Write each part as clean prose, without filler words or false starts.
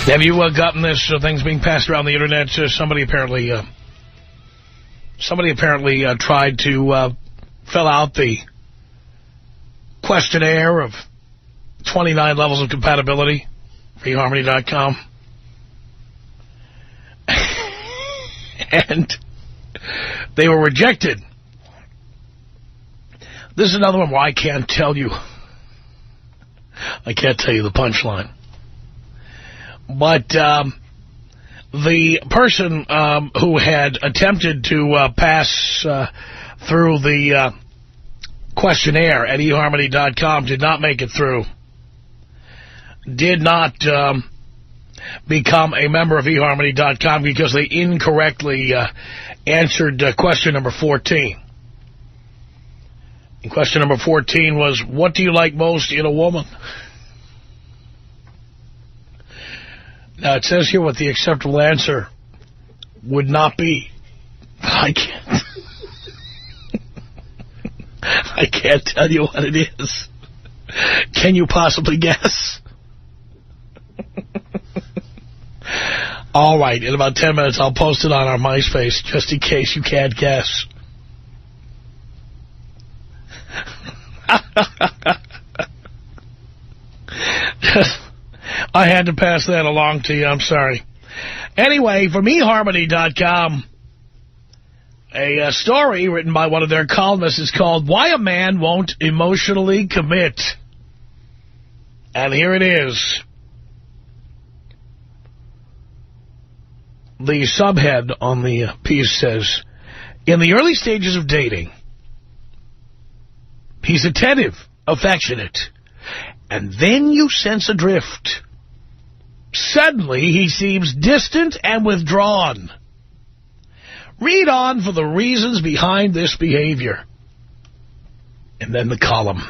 Have you gotten this things being passed around the internet? Somebody apparently tried to fill out the questionnaire of 29 levels of compatibility for eHarmony.com. And they were rejected. This is another one where I can't tell you. I can't tell you the punchline. But the person who had attempted to pass through the questionnaire at eHarmony.com did not make it through. Did not become a member of eHarmony.com because they incorrectly answered question number 14. And question number 14 was, what do you like most in a woman? Now, it says here what the acceptable answer would not be. I can't. I can't tell you what it is. Can you possibly guess? All right, in about 10 minutes, I'll post it on our MySpace, just in case you can't guess. I had to pass that along to you. I'm sorry. Anyway, from eHarmony.com, a story written by one of their columnists is called Why a Man Won't Emotionally Commit. And here it is. The subhead on the piece says, in the early stages of dating, he's attentive, affectionate, and then you sense a drift. Suddenly, he seems distant and withdrawn. Read on for the reasons behind this behavior. And then the column.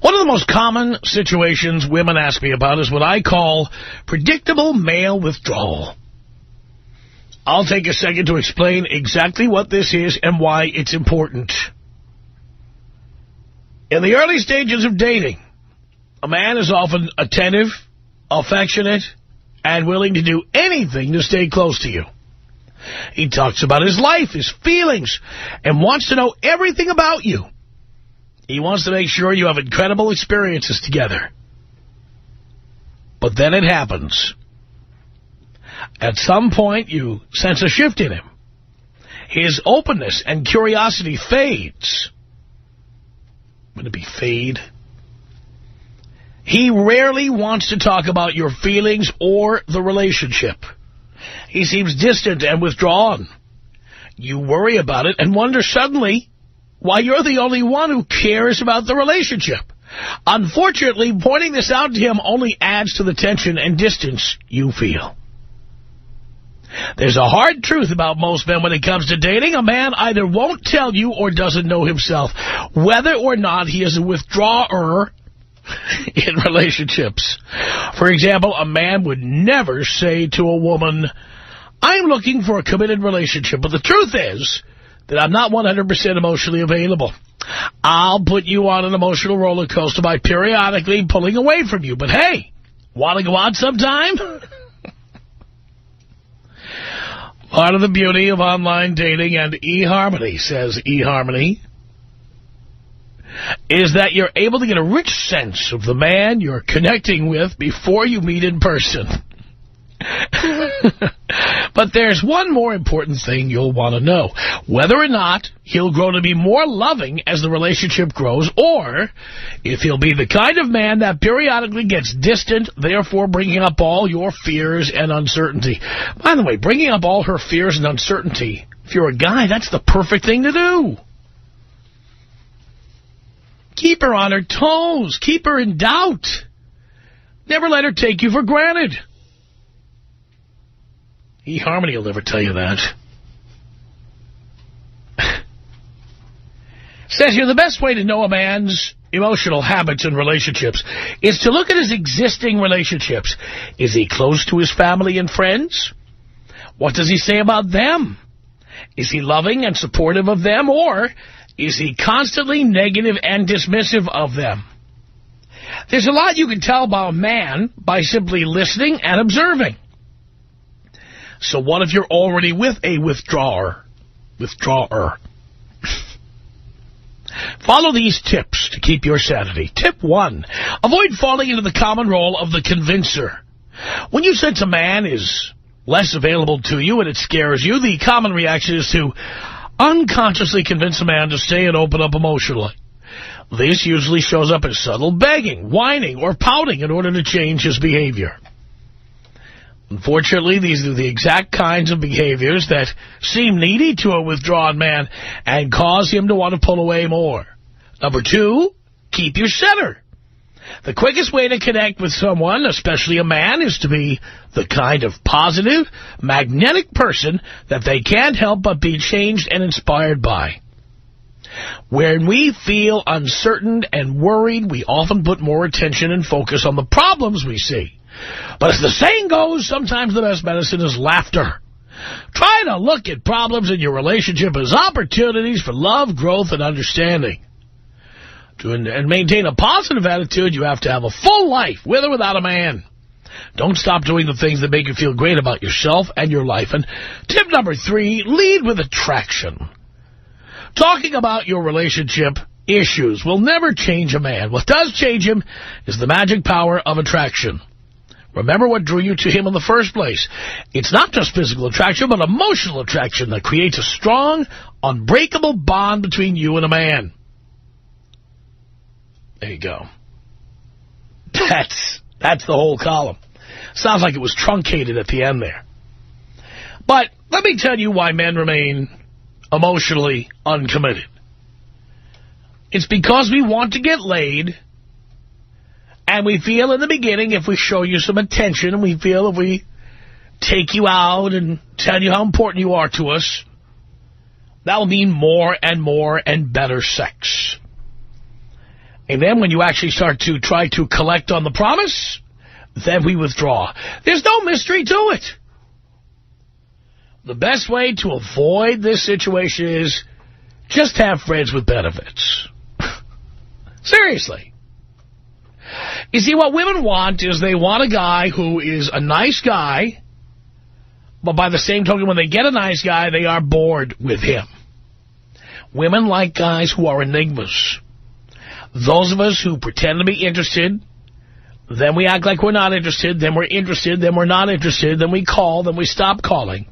One of the most common situations women ask me about is what I call predictable male withdrawal. I'll take a second to explain exactly what this is and why it's important. In the early stages of dating, a man is often attentive, affectionate, and willing to do anything to stay close to you. He talks about his life, his feelings, and wants to know everything about you. He wants to make sure you have incredible experiences together. But then it happens. At some point, you sense a shift in him. His openness and curiosity fades. Would it be fade? He rarely wants to talk about your feelings or the relationship. He seems distant and withdrawn. You worry about it and wonder suddenly why you're the only one who cares about the relationship. Unfortunately, pointing this out to him only adds to the tension and distance you feel. There's a hard truth about most men when it comes to dating. A man either won't tell you or doesn't know himself whether or not he is a withdrawer in relationships. For example, a man would never say to a woman, I'm looking for a committed relationship, but the truth is that I'm not 100% emotionally available. I'll put you on an emotional roller coaster by periodically pulling away from you. But hey, want to go out sometime? Part of the beauty of online dating and eHarmony, says eHarmony, is that you're able to get a rich sense of the man you're connecting with before you meet in person. But there's one more important thing you'll want to know. Whether or not he'll grow to be more loving as the relationship grows, or if he'll be the kind of man that periodically gets distant, therefore bringing up all your fears and uncertainty. By the way, bringing up all her fears and uncertainty, if you're a guy, that's the perfect thing to do. Keep her on her toes. Keep her in doubt. Never let her take you for granted. eHarmony will never tell you that. Says here, the best way to know a man's emotional habits and relationships is to look at his existing relationships. Is he close to his family and friends? What does he say about them? Is he loving and supportive of them, or is he constantly negative and dismissive of them? There's a lot you can tell about a man by simply listening and observing. So what if you're already with a withdrawer? Follow these tips to keep your sanity. Tip 1, avoid falling into the common role of the convincer. When you sense a man is less available to you and it scares you, the common reaction is to unconsciously convince a man to stay and open up emotionally. This usually shows up as subtle begging, whining, or pouting in order to change his behavior. Unfortunately, these are the exact kinds of behaviors that seem needy to a withdrawn man and cause him to want to pull away more. Number 2, keep your center. The quickest way to connect with someone, especially a man, is to be the kind of positive, magnetic person that they can't help but be changed and inspired by. When we feel uncertain and worried, we often put more attention and focus on the problems we see. But as the saying goes, sometimes the best medicine is laughter. Try to look at problems in your relationship as opportunities for love, growth, and understanding. To maintain a positive attitude, you have to have a full life, with or without a man. Don't stop doing the things that make you feel great about yourself and your life. And tip number 3, lead with attraction. Talking about your relationship issues will never change a man. What does change him is the magic power of attraction. Remember what drew you to him in the first place. It's not just physical attraction, but emotional attraction that creates a strong, unbreakable bond between you and a man. There you go. That's the whole column. Sounds like it was truncated at the end there. But let me tell you why men remain emotionally uncommitted. It's because we want to get laid, and we feel in the beginning if we show you some attention, and we feel if we take you out and tell you how important you are to us, that will mean more and more and better sex. And then when you actually start to try to collect on the promise, then we withdraw. There's no mystery to it. The best way to avoid this situation is just have friends with benefits. Seriously. You see, what women want is they want a guy who is a nice guy, but by the same token, when they get a nice guy, they are bored with him. Women like guys who are enigmas. Those of us who pretend to be interested, then we act like we're not interested, then we're interested, then we're not interested, then we call, then we stop calling.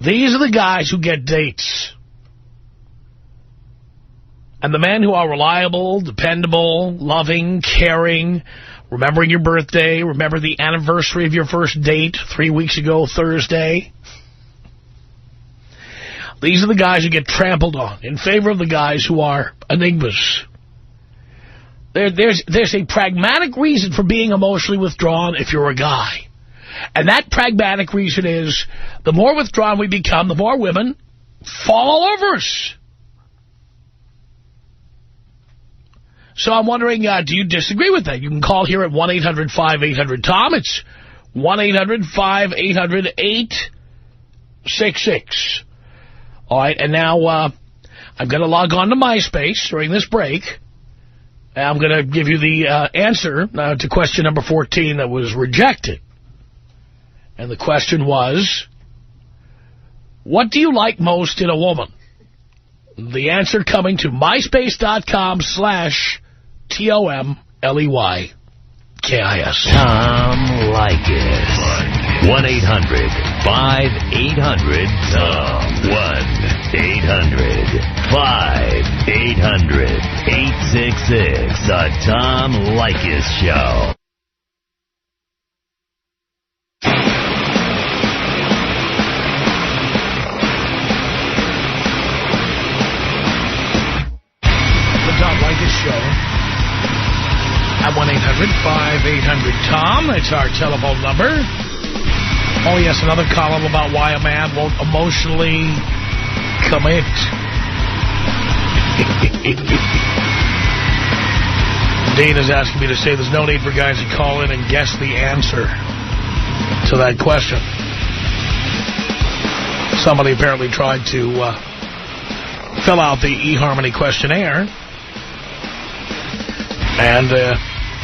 These are the guys who get dates. And the men who are reliable, dependable, loving, caring, remembering your birthday, remember the anniversary of your first date 3 weeks ago Thursday. These are the guys who get trampled on in favor of the guys who are enigmas. There's a pragmatic reason for being emotionally withdrawn if you're a guy. And that pragmatic reason is the more withdrawn we become, the more women fall all over us. So I'm wondering, do you disagree with that? You can call here at 1-800-5800-TOM. It's 1-800-5800-866. All right, and now I'm going to log on to MySpace during this break. And I'm going to give you the answer to question number 14 that was rejected. And the question was, what do you like most in a woman? The answer coming to myspace.com/TOMLEYKIS. Tom Leykis. 1-800-5800-TOM. 1-800-5800-866. The Tom Leykis Show. Show at 1-800-5800-TOM. That's our telephone number. Oh, yes, another column about why a man won't emotionally commit. Dean is asking me to say there's no need for guys to call in and guess the answer to that question. Somebody apparently tried to fill out the eHarmony questionnaire. And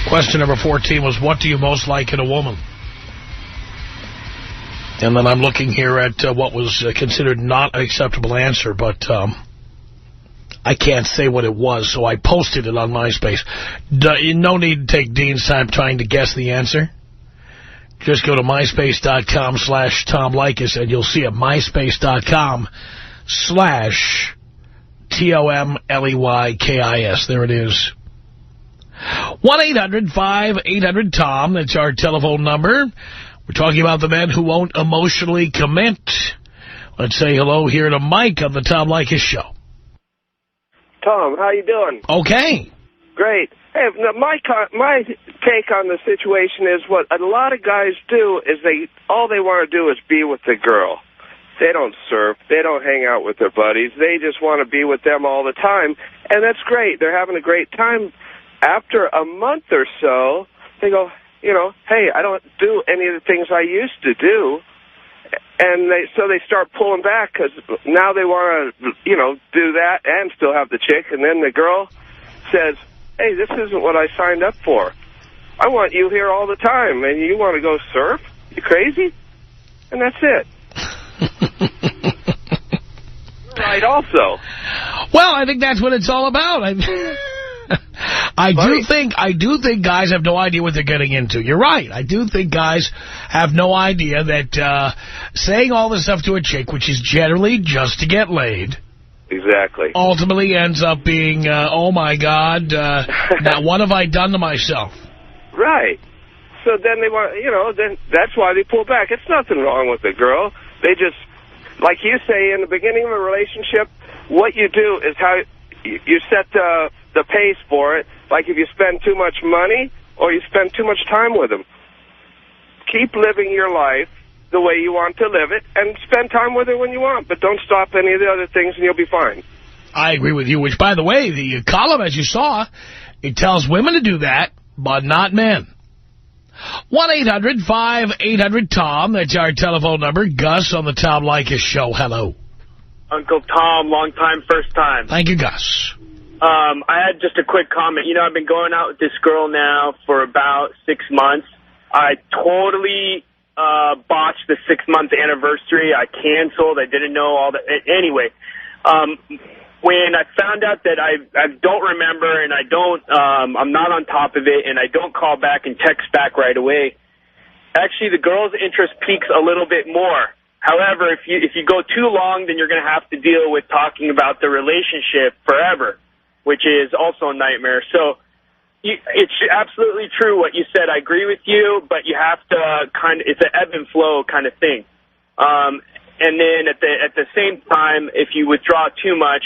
Question number 14 was, what do you most like in a woman? And then I'm looking here at what was considered not an acceptable answer, but I can't say what it was, so I posted it on MySpace. No need to take Dean's time trying to guess the answer. Just go to myspace.com/Tom Leykis, and you'll see it, myspace.com/TOMLEYKIS. There it is. 1-800-5800-TOM. That's our telephone number. We're talking about the men who won't emotionally commit. Let's say hello here to Mike on the Tom Leykis Show. Tom, how you doing? Okay. Great. Hey, my take on the situation is what a lot of guys do is all they want to do is be with the girl. They don't surf. They don't hang out with their buddies. They just want to be with them all the time, and that's great. They're having a great time. After a month or so, they go, hey, I don't do any of the things I used to do. And so they start pulling back because now they want to, do that and still have the chick. And then the girl says, hey, this isn't what I signed up for. I want you here all the time, and you want to go surf? You crazy? And that's it. Right, also. Well, I think that's what it's all about. I do think guys have no idea what they're getting into. You're right. I do think guys have no idea that saying all this stuff to a chick, which is generally just to get laid, exactly, ultimately ends up being, oh, my God, now what have I done to myself? Right. So then they want, then that's why they pull back. It's nothing wrong with the girl. They just, like you say, in the beginning of a relationship, what you do is how you set the pace for it. Like if you spend too much money or you spend too much time with them. Keep living your life the way you want to live it and spend time with her when you want, but don't stop any of the other things and you'll be fine. I agree with you, which, by the way, the column, as you saw, it tells women to do that, but not men. 1-800-5800-TOM. That's our telephone number. Gus on the Tom Leykis Show. Hello. Uncle Tom, long time, first time. Thank you, Gus. I had just a quick comment. I've been going out with this girl now for about 6 months. I totally botched the 6-month anniversary. I canceled. I didn't know all that. Anyway, when I found out that I don't remember and I'm not on top of it and I don't call back and text back right away, actually the girl's interest peaks a little bit more. However, if you go too long, then you're going to have to deal with talking about the relationship forever, which is also a nightmare. So it's absolutely true what you said. I agree with you, but you have to it's an ebb and flow kind of thing. And then at the same time, if you withdraw too much,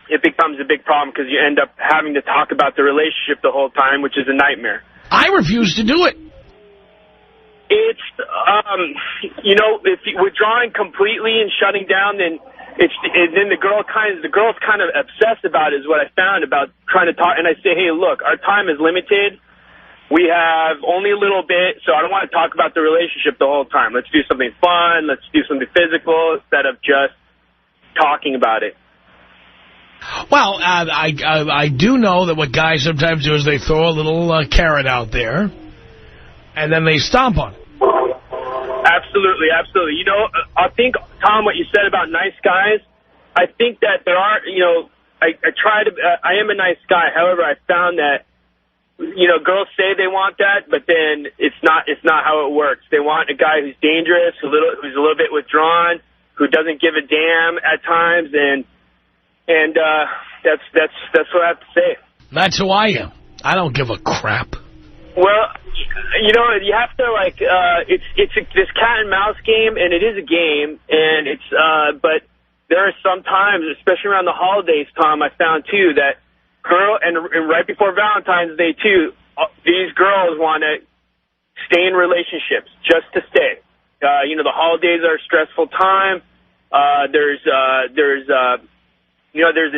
it becomes a big problem because you end up having to talk about the relationship the whole time, which is a nightmare. I refuse to do it. It's, if you're withdrawing completely and shutting down, then the girl's kind of obsessed about it, is what I found, about trying to talk. And I say, hey, look, our time is limited. We have only a little bit, so I don't want to talk about the relationship the whole time. Let's do something fun. Let's do something physical instead of just talking about it. Well, I do know that what guys sometimes do is they throw a little carrot out there, and then they stomp on it. Absolutely, absolutely. I think, Tom, what you said about nice guys, I think that there are, I am a nice guy. However, I found that, girls say they want that, but then it's not how it works. They want a guy who's dangerous, who's a little bit withdrawn, who doesn't give a damn at times, and that's what I have to say. That's who I am. I don't give a crap. Well, you have to, it's this cat and mouse game, and it is a game, and but there are some times, especially around the holidays, Tom, I found, too, that and right before Valentine's Day, too, these girls want to stay in relationships just to stay. The holidays are a stressful time. There's a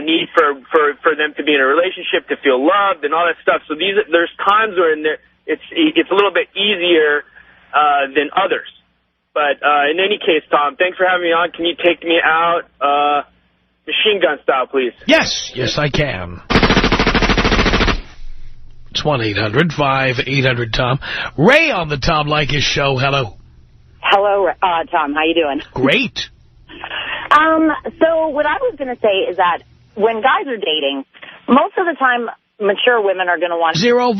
need for them to be in a relationship, to feel loved and all that stuff. So there's times where it's a little bit easier than others. But in any case, Tom, thanks for having me on. Can you take me out machine gun style, please? Yes, I can. It's 1-800-5800-TOM. Ray on the Tom Leykis Show. Hello. Hello, Tom. How you doing? Great. So what I was going to say is that when guys are dating, most of the time, mature women are going to want... Zero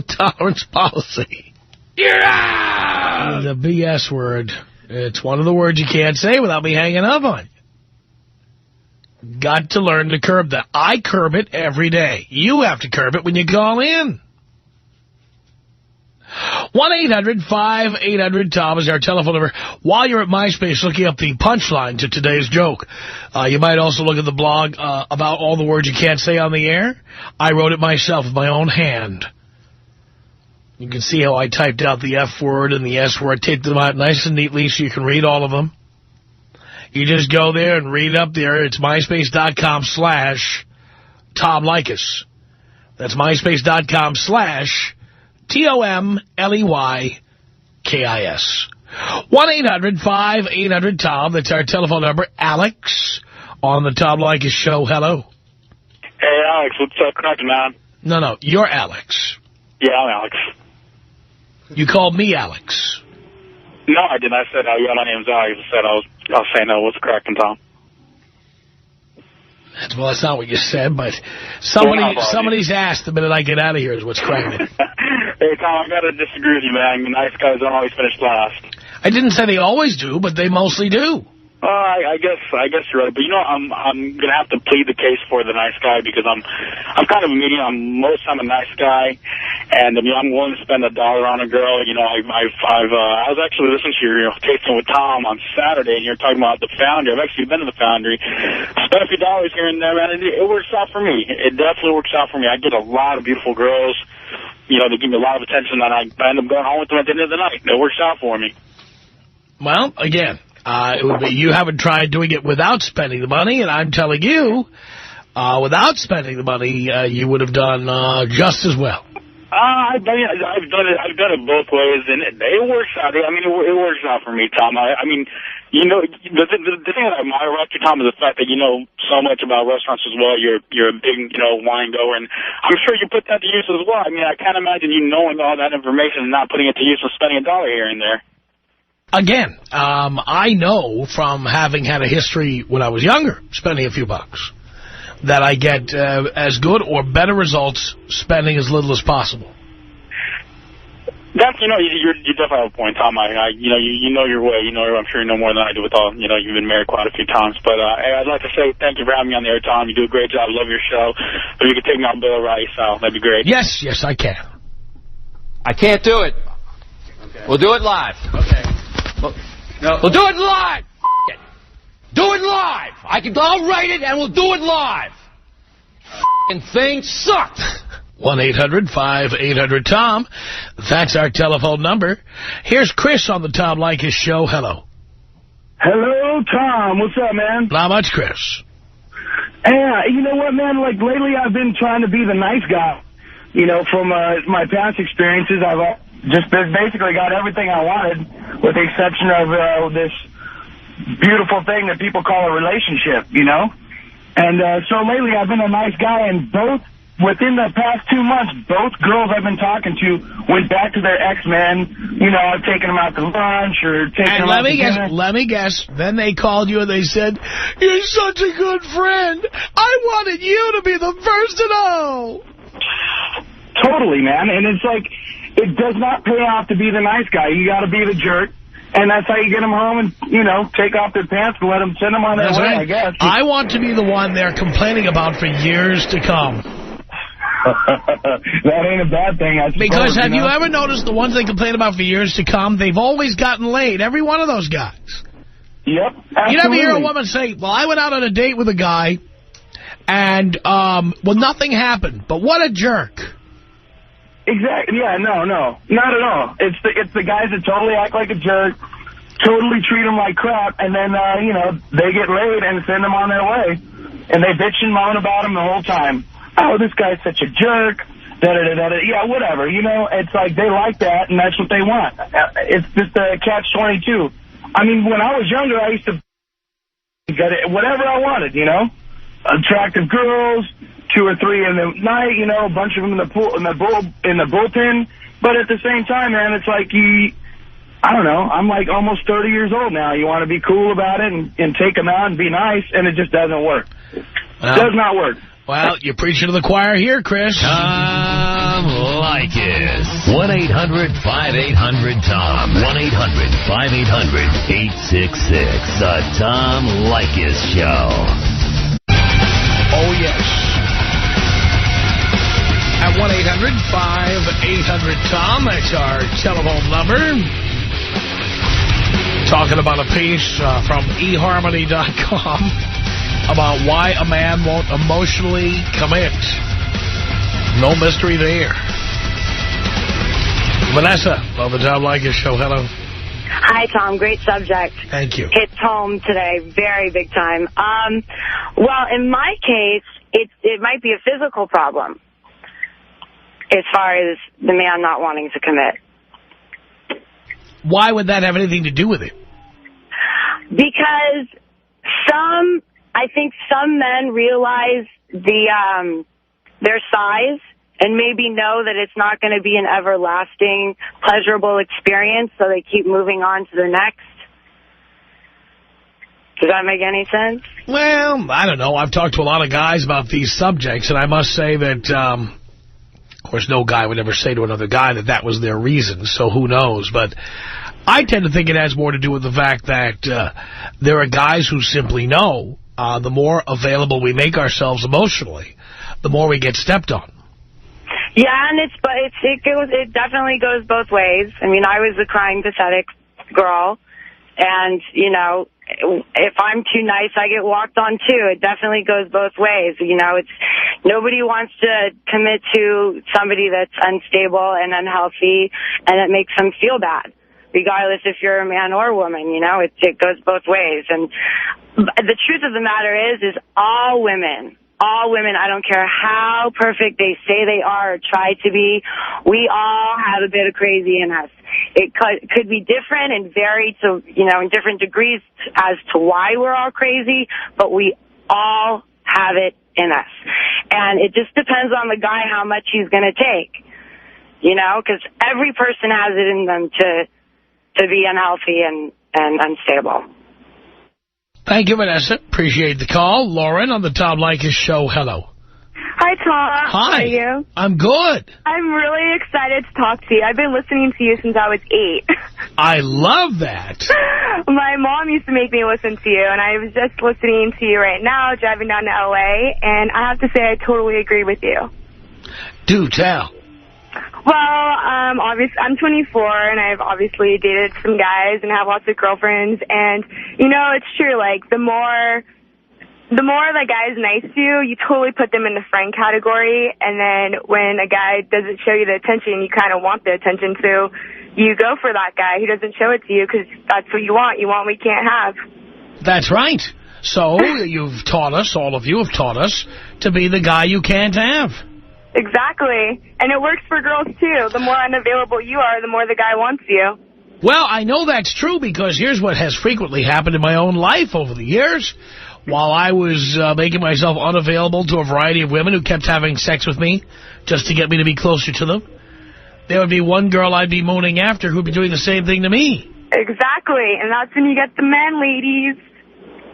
tolerance policy. Yeah! The BS word. It's one of the words you can't say without me hanging up on you. Got to learn to curb that. I curb it every day. You have to curb it when you call in. 1-800-5800-TOM is our telephone number. While you're at MySpace looking up the punchline to today's joke, you might also look at the blog about all the words you can't say on the air. I wrote it myself with my own hand. You can see how I typed out the F word and the S word, taped them out nice and neatly so you can read all of them. You just go there and read up there. It's myspace.com/Tom Leykis. That's myspace.com/TOMLEYKIS. 1-800-5800-TOM. That's our telephone number. Alex on the Tom Leykis Show. Hello. Hey, Alex. What's up, cracking, man? No. You're Alex. Yeah, I'm Alex. You called me Alex. No, I didn't. I said, yeah, my name's Alex. I said I was saying, what's cracking, Tom? Well, that's not what you said, but somebody's asked the minute I get out of here is what's cracking. Hey, Tom, I got to disagree with you, man. The nice guys don't always finish last. I didn't say they always do, but they mostly do. I guess you're right. But, you know, I'm going to have to plead the case for the nice guy because I'm kind of a medium. I'm a nice guy. And, I'm willing to spend $1 on a girl. You know, I was actually listening to your Tasting with Tom on Saturday, and you're talking about the Foundry. I've actually been to the Foundry. Spent a few dollars here and there, man. It works out for me. It definitely works out for me. I get a lot of beautiful girls. You know, they give me a lot of attention, and I end up going home with them at the end of the night. It works out for me. Well, again, it would be you haven't tried doing it without spending the money, and I'm telling you, without spending the money, you would have done just as well. I've done it both ways, and it works out. I mean, it works out for me, Tom. I mean, you know, the thing that I admire about you, Tom, is the fact that you know so much about restaurants as well. You're a big, wine goer, and I'm sure you put that to use as well. I mean, I can't imagine you knowing all that information and not putting it to use and spending $1 here and there. Again, I know from having had a history when I was younger, spending a few bucks, that I get as good or better results spending as little as possible. That's, you definitely have a point, Tom. You know your way. I'm sure you know more than I do with all, you've been married quite a few times. But I'd like to say thank you for having me on the air, Tom. You do a great job. I love your show. If you could take me on Bill Rice, that'd be great. Yes, I can. I can't do it. Okay. We'll do it live. Okay. We'll do it live. Do it live. I'll write it and we'll do it live. Thing sucked. 1-800-5800-TOM. That's our telephone number. Here's Chris on the Tom Leykis Show. Hello. Hello, Tom. What's up, man? Not much, Chris. Yeah, you know what, man? Like, lately I've been trying to be the nice guy. From my past experiences, I've just basically got everything I wanted, with the exception of this beautiful thing that people call a relationship, And so lately I've been a nice guy, and within the past 2 months, both girls I've been talking to went back to their ex-men. I've taken them out to lunch or taken them out to dinner. Let me guess. Then they called you and they said, "You're such a good friend. I wanted you to be the first to know." Totally, man. And it's like, it does not pay off to be the nice guy. You got to be the jerk. And that's how you get them home and, take off their pants and send them on their way, right. I guess. I want to be the one they're complaining about for years to come. That ain't a bad thing, I suppose. Because have you ever noticed the ones they complain about for years to come, they've always gotten laid, every one of those guys. Yep, absolutely. You never hear a woman say, well, I went out on a date with a guy, and, nothing happened, but what a jerk. Exactly. Yeah, no, not at all. It's the guys that totally act like a jerk, totally treat them like crap, and then, they get laid and send them on their way. And they bitch and moan about them the whole time. Oh, this guy's such a jerk, da-da-da-da-da. Yeah, whatever, it's like they like that, and that's what they want. It's just a catch-22. I mean, when I was younger, I used to get whatever I wanted, attractive girls, 2 or 3 in the night, you know, a bunch of them in the bullpen. But at the same time, man, it's like I don't know, I'm like almost 30 years old now. You want to be cool about it and take them out and be nice, and it just doesn't work. It does not work. Well, you're preaching to the choir here, Chris. Tom Leykis. 1-800-5800-TOM. 1-800-5800-866. The Tom Leykis Show. Oh, yes. At 1-800-5800-TOM. That's our telephone number. Talking about a piece from eHarmony.com about why a man won't emotionally commit. No mystery there. Vanessa on the Tom Leykis Show. Hello. Hi, Tom. Great subject. Thank you. Hits home today. Very big time. Well, in my case, it might be a physical problem as far as the man not wanting to commit. Why would that have anything to do with it? Because I think some men realize their size and maybe know that it's not going to be an everlasting, pleasurable experience, so they keep moving on to the next. Does that make any sense? Well, I don't know. I've talked to a lot of guys about these subjects, and I must say that, of course, no guy would ever say to another guy that was their reason, so who knows. But I tend to think it has more to do with the fact that there are guys who simply know the more available we make ourselves emotionally, the more we get stepped on. Yeah, and it definitely goes both ways. I mean, I was a crying, pathetic girl, and, you know, if I'm too nice, I get walked on, too. It definitely goes both ways. You know, nobody wants to commit to somebody that's unstable and unhealthy, and it makes them feel bad, regardless if you're a man or a woman. You know, it goes both ways. And the truth of the matter is all women, I don't care how perfect they say they are or try to be, we all have a bit of crazy in us. It could be different and vary to, you know, in different degrees as to why we're all crazy, but we all have it in us. And it just depends on the guy how much he's going to take, you know, because every person has it in them to be unhealthy and unstable. Thank you, Vanessa. Appreciate the call. Lauren on the Tom Leykis Show. Hello. Hi, Tom. Hi. How are you? I'm good. I'm really excited to talk to you. I've been listening to you since I was 8. I love that. My mom used to make me listen to you, and I was just listening to you right now, driving down to L.A., and I have to say I totally agree with you. Do tell. Well, obviously, I'm 24, and I've obviously dated some guys and have lots of girlfriends, and, you know, it's true, like, the more the guy's nice to you, you totally put them in the friend category, and then when a guy doesn't show you the attention you kind of want the attention to, you go for that guy who doesn't show it to you because that's what you want. You want what you can't have. That's right. So you've taught us, all of you have taught us, to be the guy you can't have. Exactly. And it works for girls, too. The more unavailable you are, the more the guy wants you. Well, I know that's true because here's what has frequently happened in my own life over the years. While I was making myself unavailable to a variety of women who kept having sex with me just to get me to be closer to them, there would be one girl I'd be mooning after who'd be doing the same thing to me. Exactly. And that's when you get the men, ladies.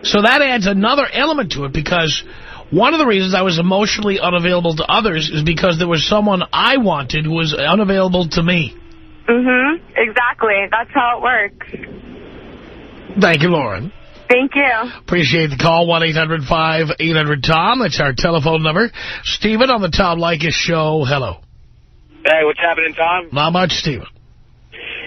So that adds another element to it because one of the reasons I was emotionally unavailable to others is because there was someone I wanted who was unavailable to me. Mm-hmm. Exactly. That's how it works. Thank you, Lauren. Thank you. Appreciate the call. 1-800-5800-TOM. That's our telephone number. Stephen on the Tom Leykis Show. Hello. Hey, what's happening, Tom? Not much, Stephen.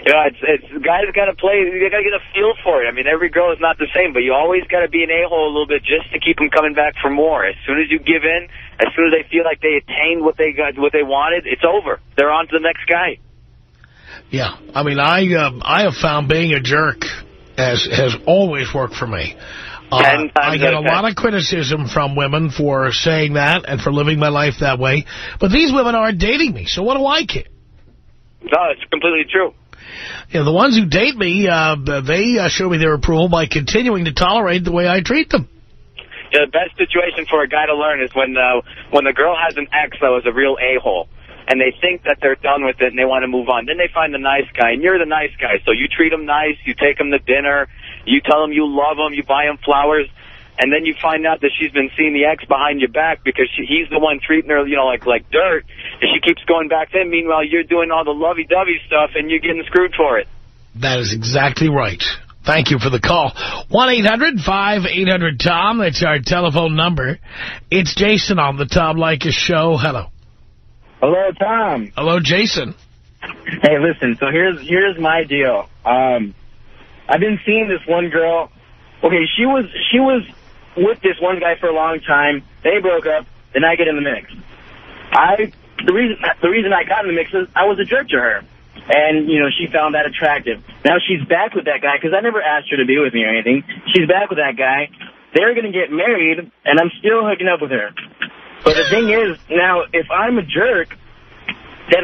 You know, it's guys got to play. You got to get a feel for it. I mean, every girl is not the same, but you always got to be an a-hole a little bit just to keep them coming back for more. As soon as you give in, as soon as they feel like they attained what they wanted, it's over. They're on to the next guy. Yeah, I mean, I have found being a jerk has always worked for me. I get a lot of criticism from women for saying that and for living my life that way, but these women aren't dating me, so what do I care? No, it's completely true. You know, the ones who date me, they show me their approval by continuing to tolerate the way I treat them. the best situation for a guy to learn is when the girl has an ex that was a real a-hole, and they think that they're done with it and they want to move on. Then they find the nice guy, and you're the nice guy. So you treat him nice, you take him to dinner, you tell him you love him, you buy him flowers, and then you find out that she's been seeing the ex behind your back because he's the one treating her, you know, like dirt, and she keeps going back to him. Meanwhile, you're doing all the lovey-dovey stuff, and you're getting screwed for it. That is exactly right. Thank you for the call. 1-800-5800-TOM. That's our telephone number. It's Jason on the Tom Leykis Show. Hello. Hello, Tom. Hello, Jason. Hey, listen, so here's my deal. I've been seeing this one girl. Okay, she was with this one guy for a long time. They broke up. Then I get in the mix. The reason I got in the mix is I was a jerk to her. And, you know, she found that attractive. Now she's back with that guy because I never asked her to be with me or anything. She's back with that guy. They're going to get married, and I'm still hooking up with her. But the thing is, now, if I'm a jerk, then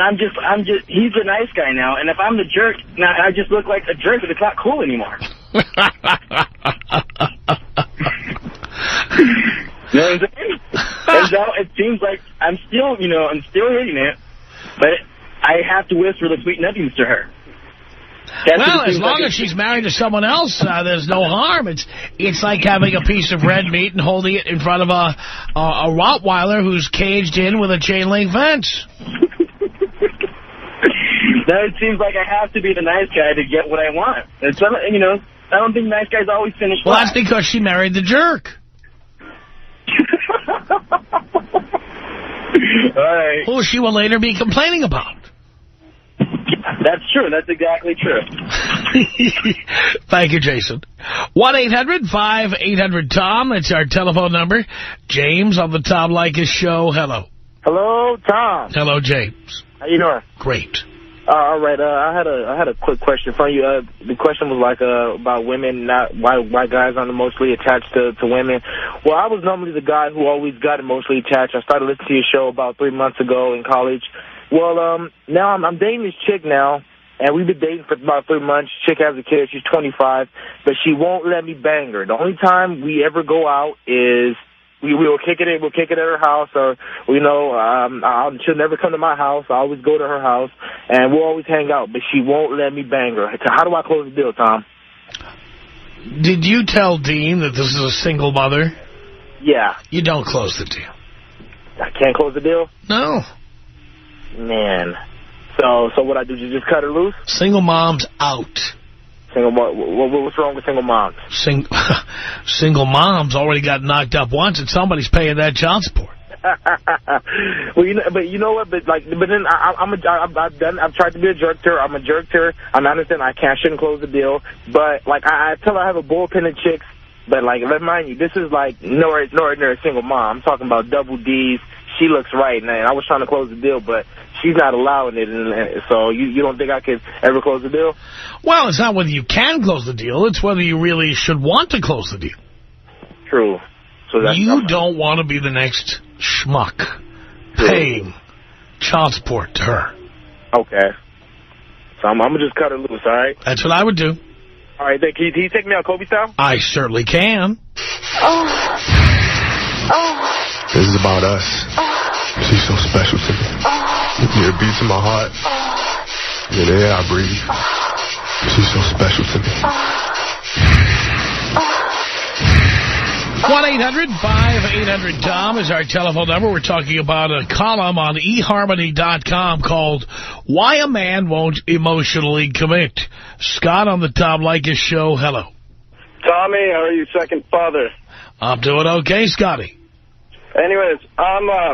he's a nice guy now. And if I'm the jerk, now I just look like a jerk, but it's not cool anymore. You know what I'm saying? And so it seems like I'm still hitting it, but I have to whisper the sweet nothings to her. Well, as long as she's married to someone else, there's no harm. It's like having a piece of red meat and holding it in front of a Rottweiler who's caged in with a chain link fence. Now it seems like I have to be the nice guy to get what I want. I don't think nice guys always finish well, last. That's because she married the jerk. All right. Who she will later be complaining about. That's true. That's exactly true. Thank you, Jason. 1-800-5800-TOM. That's our telephone number. James on the Tom Leykis Show. Hello. Hello, Tom. Hello, James. How you doing? Great. All right. I had a quick question for you. The question was like about women, not why guys aren't emotionally attached to women. Well, I was normally the guy who always got emotionally attached. I started listening to your show about 3 months ago in college. Well, now I'm dating this chick now, and we've been dating for about 3 months. Chick has a kid. She's 25, but she won't let me bang her. The only time we ever go out is we'll kick it at her house, or she'll never come to my house. I always go to her house, and we'll always hang out. But she won't let me bang her. How do I close the deal, Tom? Did you tell Dean that this is a single mother? Yeah. You don't close the deal. I can't close the deal? No. Man. So what I do, just cut her loose? Single mom's out. Single mom. What's wrong with single moms? Single moms already got knocked up once, and somebody's paying that child support. Well, you know what? But then I've tried to be a jerk to her. I'm a jerk to her. I understand I shouldn't close the deal. But like I tell her I have a bullpen of chicks. But like, remind you, this is like no ordinary single mom. I'm talking about double D's. She looks right, and I was trying to close the deal, but she's not allowing it. And so you don't think I could ever close the deal? Well, it's not whether you can close the deal. It's whether you really should want to close the deal. True. So you don't want to be the next schmuck paying child support to her. Okay. So I'm going to just cut her loose, all right? That's what I would do. All right, then, can you take me out Kobe style? I certainly can. This is about us. She's so special to me. It beats in my heart. Yeah, the air I breathe. She's so special to me. 1-800-5800-TOM is our telephone number. We're talking about a column on eHarmony.com called Why a Man Won't Emotionally Commit. Scott on the Tom Leykis Show. Hello. Tommy, how are you, second father? I'm doing okay, Scotty. Anyways,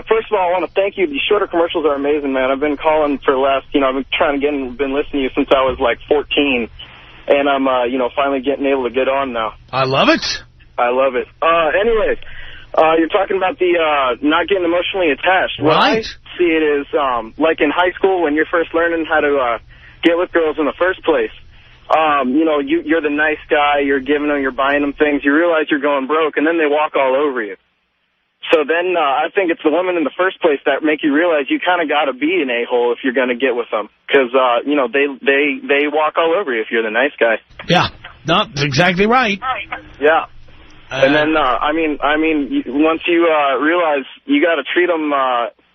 first of all, I want to thank you. These shorter commercials are amazing, man. I've been calling for the last, I've been trying to been listening to you since I was like 14. And I'm, finally getting able to get on now. I love it. I love it. Anyways, you're talking about the not getting emotionally attached. What Right. I see it is like in high school when you're first learning how to get with girls in the first place. You're the nice guy. You're giving them, you're buying them things. You realize you're going broke, and then they walk all over you. So then I think it's the women in the first place that make you realize you kind of got to be an a-hole if you're going to get with them. Because, they walk all over you if you're the nice guy. Yeah. No, that's exactly right. Yeah. And then, once you realize you got to treat them,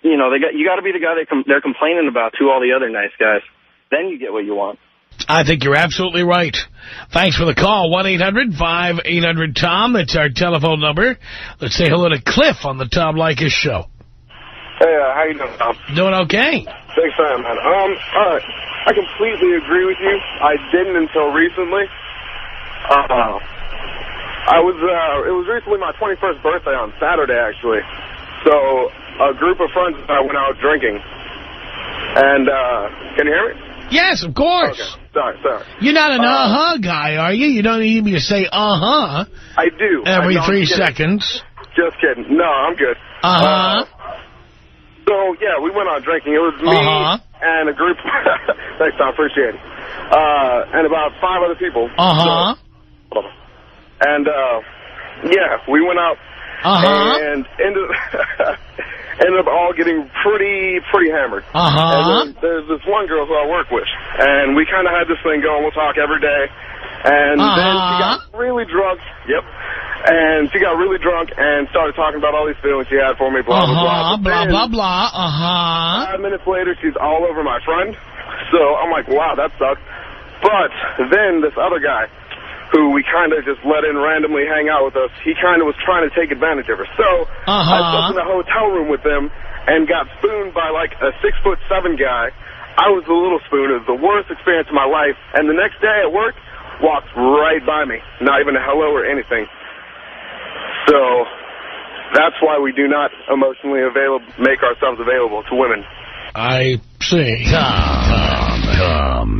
you got to be the guy they're complaining about to all the other nice guys. Then you get what you want. I think you're absolutely right. Thanks for the call. 1-800-5800-TOM. That's our telephone number. Let's say hello to Cliff on the Tom Leykis Show. Hey, how you doing, Tom? Doing okay. Thanks, man. All right. I completely agree with you. I didn't until recently. It was recently my 21st birthday on Saturday, actually. So a group of friends and I went out drinking. And, can you hear me? Yes, of course. Okay. Sorry. You're not an uh-huh guy, are you? You don't need me to say uh-huh. I do. Every 3 seconds. Just kidding. No, I'm good. Uh-huh. So, yeah, we went out drinking. It was me and a group. Thanks, Tom. Appreciate it. And about 5 other people. Uh-huh. So, and, yeah, we went out and ended up all getting pretty hammered. And there's this one girl who I work with, and we kind of had this thing going. We'll talk every day. And then she got really drunk. Yep. And she got really drunk and started talking about all these feelings she had for me, blah, blah, blah. Blah, blah, blah. 5 minutes later, she's all over my friend. So I'm like, wow, that sucks. But then this other guy, who we kind of just let in randomly hang out with us, he kind of was trying to take advantage of her. So I slept in a hotel room with him and got spooned by like a 6'7" guy. I was the little spoon. It was the worst experience of my life. And the next day at work, walked right by me, not even a hello or anything. So that's why we do not emotionally make ourselves available to women. I see. Tom.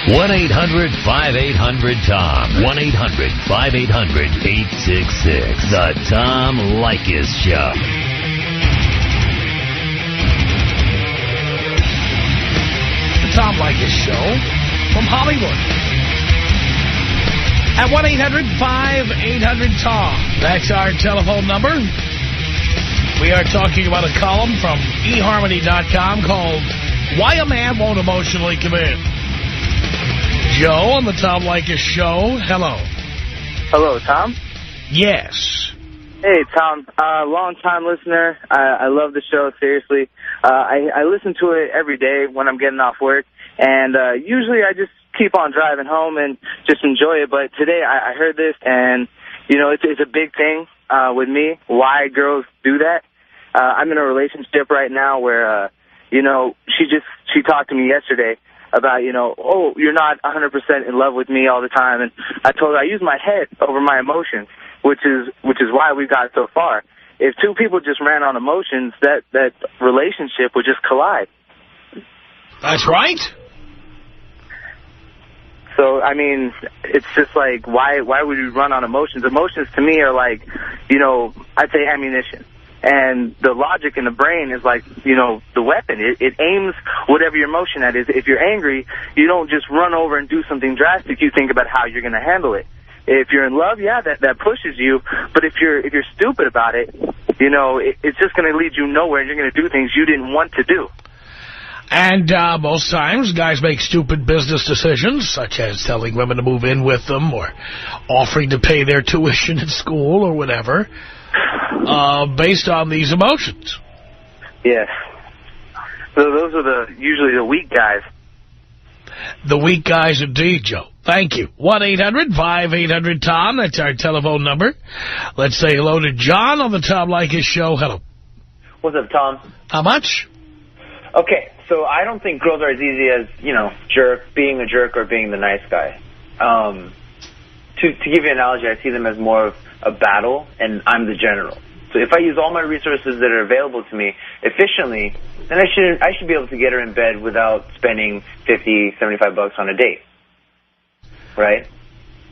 1-800-5800-TOM. 1-800-5800-866. The Tom Leykis Show. The Tom Leykis Show from Hollywood. At 1-800-5800-TOM. That's our telephone number. We are talking about a column from eHarmony.com called Why a Man Won't Emotionally Commit. Joe on the Tom Leykis Show. Hello. Hello, Tom? Yes. Hey, Tom. Long-time listener. I love the show, seriously. I listen to it every day when I'm getting off work. And usually I just keep on driving home and just enjoy it. But today I heard this, and, you know, it's a big thing with me, why girls do that. I'm in a relationship right now where, you know, she talked to me yesterday about, you know, oh, you're not 100% in love with me all the time. And I told her I use my head over my emotions, which is why we got so far. If two people just ran on emotions, that relationship would just collide. That's right. So, I mean, it's just like, why would you run on emotions? Emotions to me are like, you know, I'd say ammunition. And the logic in the brain is like, you know, the weapon. It aims whatever your emotion at is. If you're angry, you don't just run over and do something drastic. You think about how you're going to handle it. If you're in love, yeah, that pushes you. But if you're stupid about it, you know, it's just going to lead you nowhere, and you're going to do things you didn't want to do. And most times, guys make stupid business decisions, such as telling women to move in with them or offering to pay their tuition at school or whatever, based on these emotions. Yes. So those are usually the weak guys. The weak guys indeed, Joe. Thank you. 1-800-5800-TOM. That's our telephone number. Let's say hello to John on the Tom Leykis Show. Hello. What's up, Tom? How much? Okay, so I don't think girls are as easy as, you know, being a jerk or being the nice guy. To give you an analogy, I see them as more of a battle, and I'm the general. So if I use all my resources that are available to me efficiently, then I should be able to get her in bed without spending $50, $75 on a date. Right?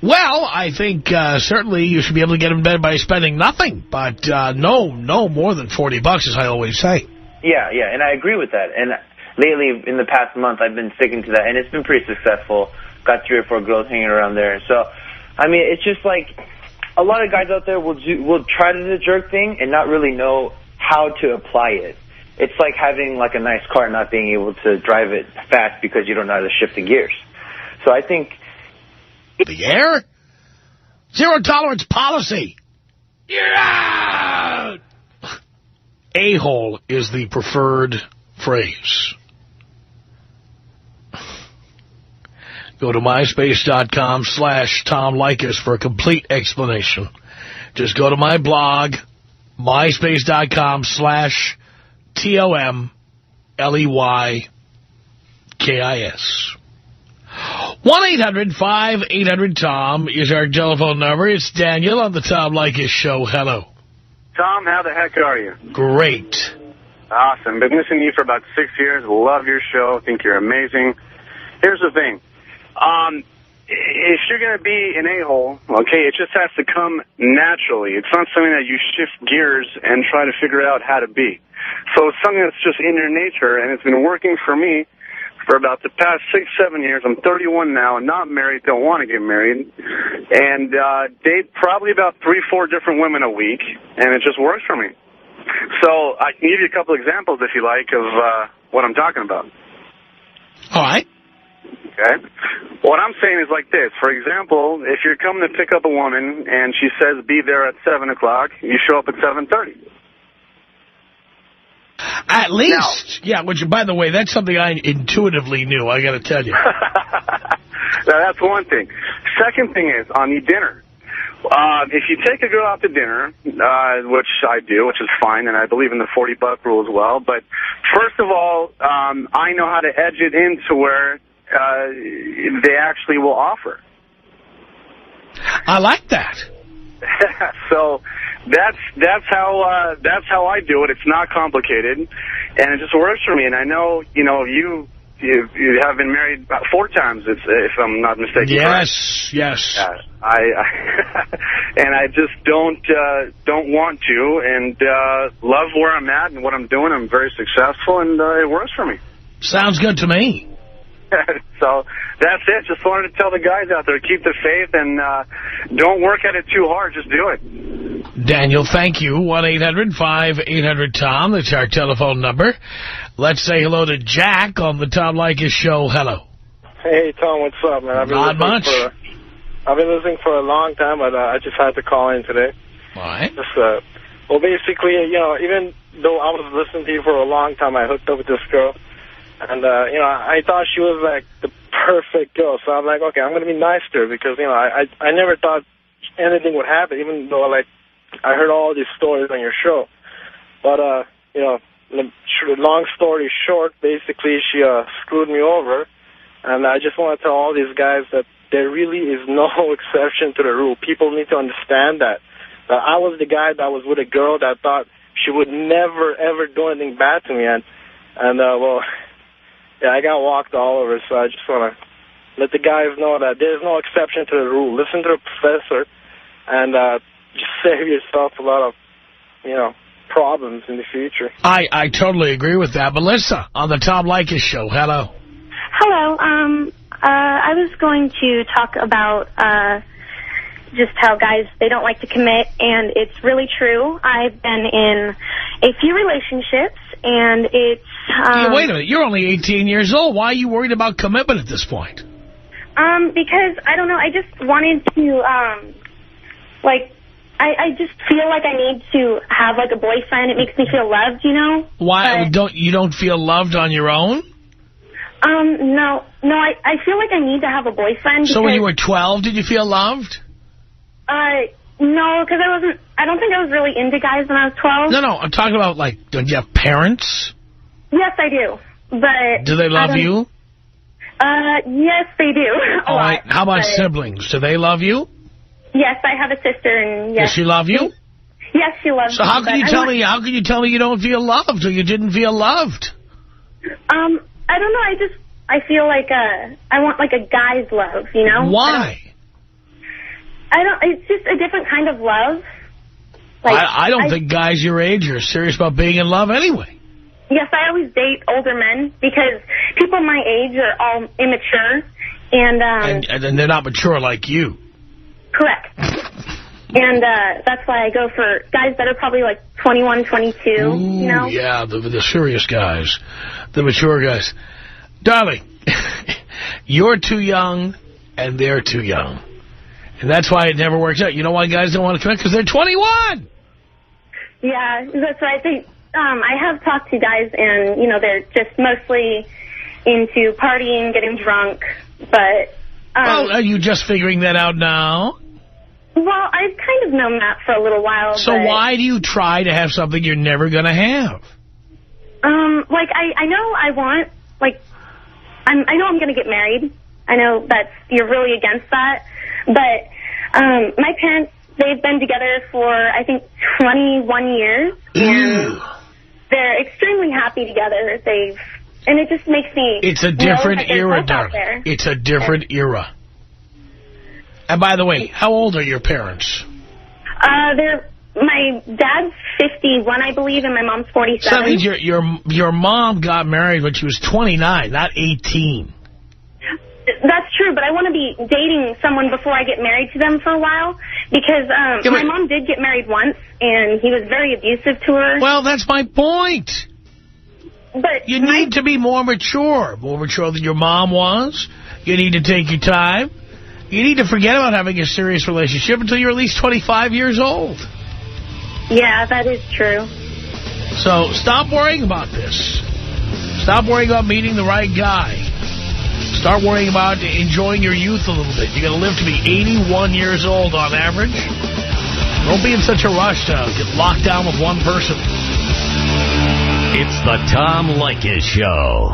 Well, I think certainly you should be able to get in bed by spending nothing, but no more than $40, as I always say. Yeah, and I agree with that. And lately, in the past month, I've been sticking to that, and it's been pretty successful. Got 3 or 4 girls hanging around there. So, I mean, it's just like a lot of guys out there will try to do the jerk thing and not really know how to apply it. It's like having like a nice car and not being able to drive it fast because you don't know how to shift the gears. So I think... The air? Zero tolerance policy. You're out! A-hole is the preferred phrase. Go to MySpace.com/Tom Leykis for a complete explanation. Just go to my blog, MySpace.com/TOMLEYKIS. 1-800-5800-TOM is our telephone number. It's Daniel on the Tom Leykis Show. Hello. Tom, how the heck are you? Great. Awesome. Been listening to you for about 6 years. Love your show. Think you're amazing. Here's the thing. If you're going to be an a-hole, okay, it just has to come naturally. It's not something that you shift gears and try to figure out how to be. So it's something that's just in your nature, and it's been working for me for about the past 6-7 years. I'm 31 now, not married, don't want to get married, and date probably about 3-4 different women a week, and it just works for me. So I can give you a couple examples, if you like, of what I'm talking about. All right. Okay. What I'm saying is like this. For example, if you're coming to pick up a woman and she says be there at 7 o'clock, you show up at 7:30. At least. Yeah, which, by the way, that's something I intuitively knew, I got to tell you. Now, that's one thing. Second thing is, on the dinner. If you take a girl out to dinner, which I do, which is fine, and I believe in the 40-buck rule as well, but first of all, I know how to edge it into where they actually will offer. I like that. So that's how I do it. It's not complicated, and it just works for me. And I know you have been married about 4 times, if I'm not mistaken. Yes, yes. And I just don't want to, and love where I'm at and what I'm doing. I'm very successful, and it works for me. Sounds good to me. So that's it. Just wanted to tell the guys out there, keep the faith and don't work at it too hard. Just do it. Daniel, thank you. 1-800-5800-TOM. That's our telephone number. Let's say hello to Jack on the Tom Leykis Show. Hello. Hey, Tom, what's up, man? Not much. I've been listening for a long time, but I just had to call in today. All right. Well, basically, even though I was listening to you for a long time, I hooked up with this girl. And, I thought she was, like, the perfect girl. So I'm like, okay, I'm going to be nice to her because, I never thought anything would happen, even though, like, I heard all these stories on your show. But, long story short, basically she screwed me over. And I just want to tell all these guys that there really is no exception to the rule. People need to understand that. I was the guy that was with a girl that thought she would never, ever do anything bad to me. And yeah, I got walked all over, so I just want to let the guys know that there's no exception to the rule. Listen to the professor and just save yourself a lot of, problems in the future. I totally agree with that. Melissa, on the Tom Leykis Show, hello. Hello. I was going to talk about just how guys, they don't like to commit, and it's really true. I've been in a few relationships, and it's... Wait a minute, you're only 18 years old. Why are you worried about commitment at this point? Because, I don't know, I just wanted to, I just feel like I need to have, like, a boyfriend. It makes me feel loved, Why? You don't feel loved on your own? No, I feel like I need to have a boyfriend. So when you were 12, did you feel loved? No, because I don't think I was really into guys when I was 12. No, I'm talking about, like, don't you have parents? Yes, I do. But do they love you? Yes, they do. All right. How about siblings? Do they love you? Yes, I have a sister, and yes. Does she love you? Yes, she loves me. So how can you tell me? How can you tell me you don't feel loved or you didn't feel loved? I don't know. I feel like I want like a guy's love. Why? I don't. It's just a different kind of love. Like, I don't think guys your age are serious about being in love anyway. Yes, I always date older men because people my age are all immature. And they're not mature like you. Correct. And that's why I go for guys that are probably like 21, 22, Ooh, yeah, the serious guys, the mature guys. Darling, you're too young and they're too young. And that's why it never works out. You know why guys don't want to commit? Because they're 21. Yeah, that's right. I have talked to guys, and, you know, they're just mostly into partying, getting drunk, but... well, are you just figuring that out now? Well, I've kind of known that for a little while. So why do you try to have something you're never going to have? Like, I know I want, like, I know I'm going to get married. I know you're really against that. But my parents, they've been together for, I think, 21 years. And they're extremely happy together. And it just makes me... It's a different era, darling. It's a different era. And by the way, how old are your parents? My dad's 51, I believe, and my mom's 47. So that means your mom got married when she was 29, not 18. That's true, but I want to be dating someone before I get married to them for a while, because my mom did get married once, and he was very abusive to her. Well, that's my point. But you need to be more mature than your mom was. You need to take your time. You need to forget about having a serious relationship until you're at least 25 years old. Yeah, that is true. So stop worrying about this. Stop worrying about meeting the right guy. Start worrying about enjoying your youth a little bit. You're going to live to be 81 years old on average. Don't be in such a rush to get locked down with one person. It's the Tom Leykis Show.